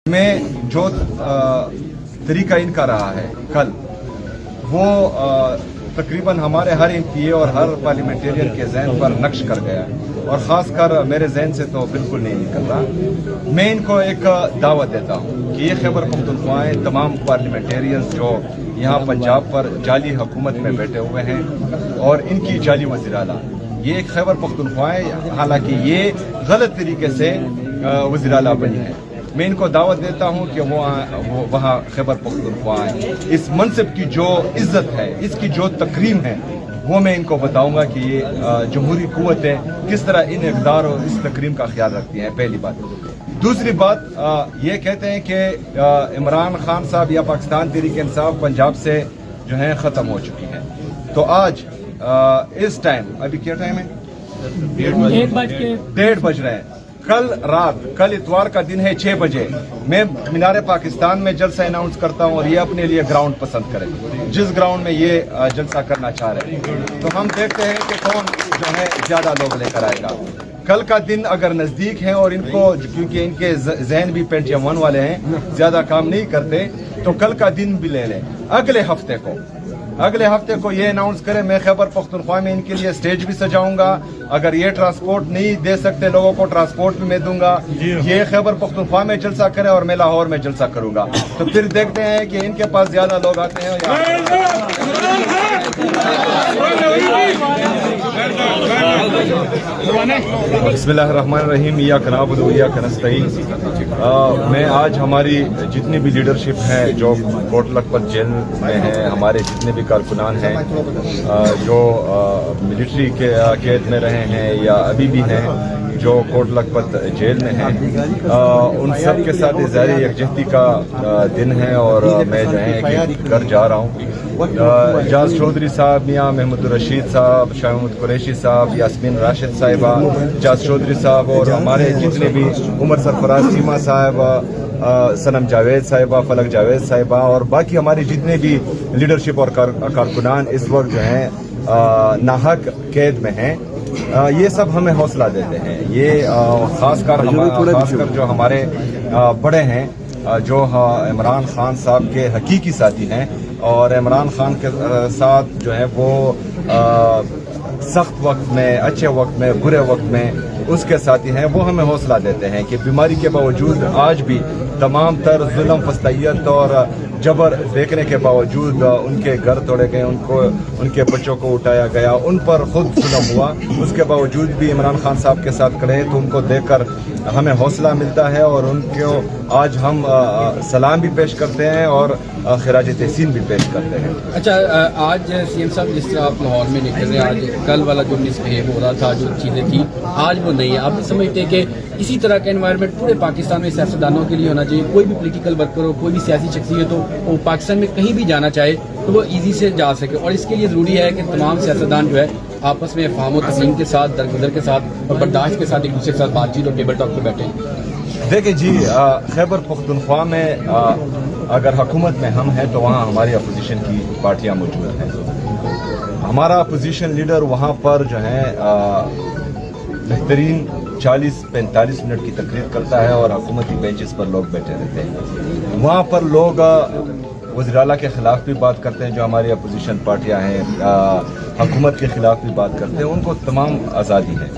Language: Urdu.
میں جو طریقہ ان کا رہا ہے کل وہ تقریباً ہمارے ہر ایم پی اے اور ہر پارلیمنٹیرین کے ذہن پر نقش کر گیا اور خاص کر میرے ذہن سے تو بالکل نہیں نکل رہا. میں ان کو ایک دعوت دیتا ہوں کہ یہ خیبر پختونخوا تمام پارلیمنٹیرینز جو یہاں پنجاب پر جعلی حکومت میں بیٹھے ہوئے ہیں اور ان کی جعلی وزیر اعلیٰ، یہ ایک خیبر پختونخوا ہے، حالانکہ یہ غلط طریقے سے وزیر اعلیٰ بنی ہے. میں ان کو دعوت دیتا ہوں کہ وہ وہاں خیبر پختونخوا آئیں. اس منصب کی جو عزت ہے، اس کی جو تکریم ہے، وہ میں ان کو بتاؤں گا کہ یہ جمہوری قوتیں کس طرح ان اقدار اور اس تکریم کا خیال رکھتی ہیں. پہلی بات. دوسری بات، یہ کہتے ہیں کہ عمران خان صاحب یا پاکستان تحریک انصاف پنجاب سے جو ہے ختم ہو چکی ہے. تو آج اس ٹائم، ابھی کیا ٹائم ہے؟ 1:30 بج رہے ہیں. کل اتوار کا دن ہے، 6 بجے میں مینار پاکستان میں جلسہ اناؤنس کرتا ہوں اور یہ اپنے لیے گراؤنڈ پسند کرے جس گراؤنڈ میں یہ جلسہ کرنا چاہ رہے ہیں. تو ہم دیکھتے ہیں کہ کون جو ہے زیادہ لوگ لے کر آئے گا. کل کا دن اگر نزدیک ہے اور ان کو، کیونکہ ان کے ذہن بھی پینٹیم 1 والے ہیں، زیادہ کام نہیں کرتے، تو کل کا دن بھی لے لیں. اگلے ہفتے کو یہ اناؤنس کریں. میں خیبر پختونخوا میں ان کے لیے اسٹیج بھی سجاؤں گا. اگر یہ ٹرانسپورٹ نہیں دے سکتے لوگوں کو، ٹرانسپورٹ بھی میں دوں گا. یہ خیبر پختونخوا میں جلسہ کرے اور میں لاہور میں جلسہ کروں گا. تو پھر دیکھتے ہیں کہ ان کے پاس زیادہ لوگ آتے ہیں. بسم اللہ الرحمن الرحیم. ایاک نعبد و ایاک نستعین. میں آج ہماری جتنی بھی لیڈرشپ ہے جو کوٹ لکھپت جیل میں ہے، ہمارے جتنے بھی کارکنان ہیں جو ملٹری کے قید میں رہے ہیں یا ابھی بھی ہیں جو کوٹ لکھپت جیل میں ہیں، ان سب کے ساتھ اظہار یکجہتی کا دن ہے اور میں جو ہے کہ گھر جا رہا ہوں. جاز چودھری صاحب، میاں محمود الرشید صاحب، شاہ محمود قریشی صاحب، یاسمین راشد صاحبہ، جاز چودھری صاحب اور ہمارے جتنے بھی عمر سرفراز چیمہ صاحب، صنم جاوید صاحبہ، فلک جاوید صاحبہ اور باقی ہمارے جتنے بھی لیڈرشپ اور کارکنان اس وقت جو ہیں ناحق قید میں ہیں. یہ سب ہمیں حوصلہ دیتے ہیں. یہ خاص کر جو ہمارے بڑے ہیں، جو عمران خان صاحب کے حقیقی ساتھی ہیں اور عمران خان کے ساتھ جو ہے وہ سخت وقت میں، اچھے وقت میں، برے وقت میں اس کے ساتھی ہیں. وہ ہمیں حوصلہ دیتے ہیں کہ بیماری کے باوجود آج بھی تمام تر ظلم، فسطائیت اور جبر دیکھنے کے باوجود ان کے گھر توڑے گئے، ان کے بچوں کو اٹھایا گیا، ان پر خود ظلم ہوا، اس کے باوجود بھی عمران خان صاحب کے ساتھ کھڑے ہیں. تو ان کو دیکھ کر ہمیں حوصلہ ملتا ہے اور ان کو آج ہم سلام بھی پیش کرتے ہیں اور خراج تحسین بھی پیش کرتے ہیں. اچھا، آج سی ایم صاحب جس طرح آپ لاہور میں نکل رہے ہیں، آج کل والا جو مسبہیو ہو رہا تھا، جو چیزیں تھیں آج وہ نہیں ہے. آپ بھی سمجھتے ہیں کہ اسی طرح کا انوائرمنٹ پورے پاکستان میں سیاستدانوں کے لیے ہونا چاہیے؟ کوئی بھی پولیٹیکل ورکر ہو، کوئی بھی سیاسی شخصیت ہو، وہ پاکستان میں کہیں بھی جانا چاہے تو وہ ایزی سے جا سکے، اور اس کے لیے ضروری ہے کہ تمام سیاستدان جو ہے آپس میں فہم و تفہیم کے ساتھ، درگزر کے ساتھ اور برداشت کے ساتھ ایک دوسرے کے ساتھ بات چیت اور ٹیبل ٹاک پہ بیٹھیں. دیکھیں جی، خیبر پختونخوا میں اگر حکومت میں ہم ہیں تو وہاں ہماری اپوزیشن کی پارٹیاں موجود ہیں. ہمارا اپوزیشن لیڈر وہاں پر جو ہے بہترین 40-45 منٹ کی تقریر کرتا ہے اور حکومتی بینچز پر لوگ بیٹھے رہتے ہیں. وہاں پر لوگ وزیر اعلیٰ کے خلاف بھی بات کرتے ہیں، جو ہماری اپوزیشن پارٹیاں ہیں، حکومت کے خلاف بھی بات کرتے ہیں. ان کو تمام آزادی ہے.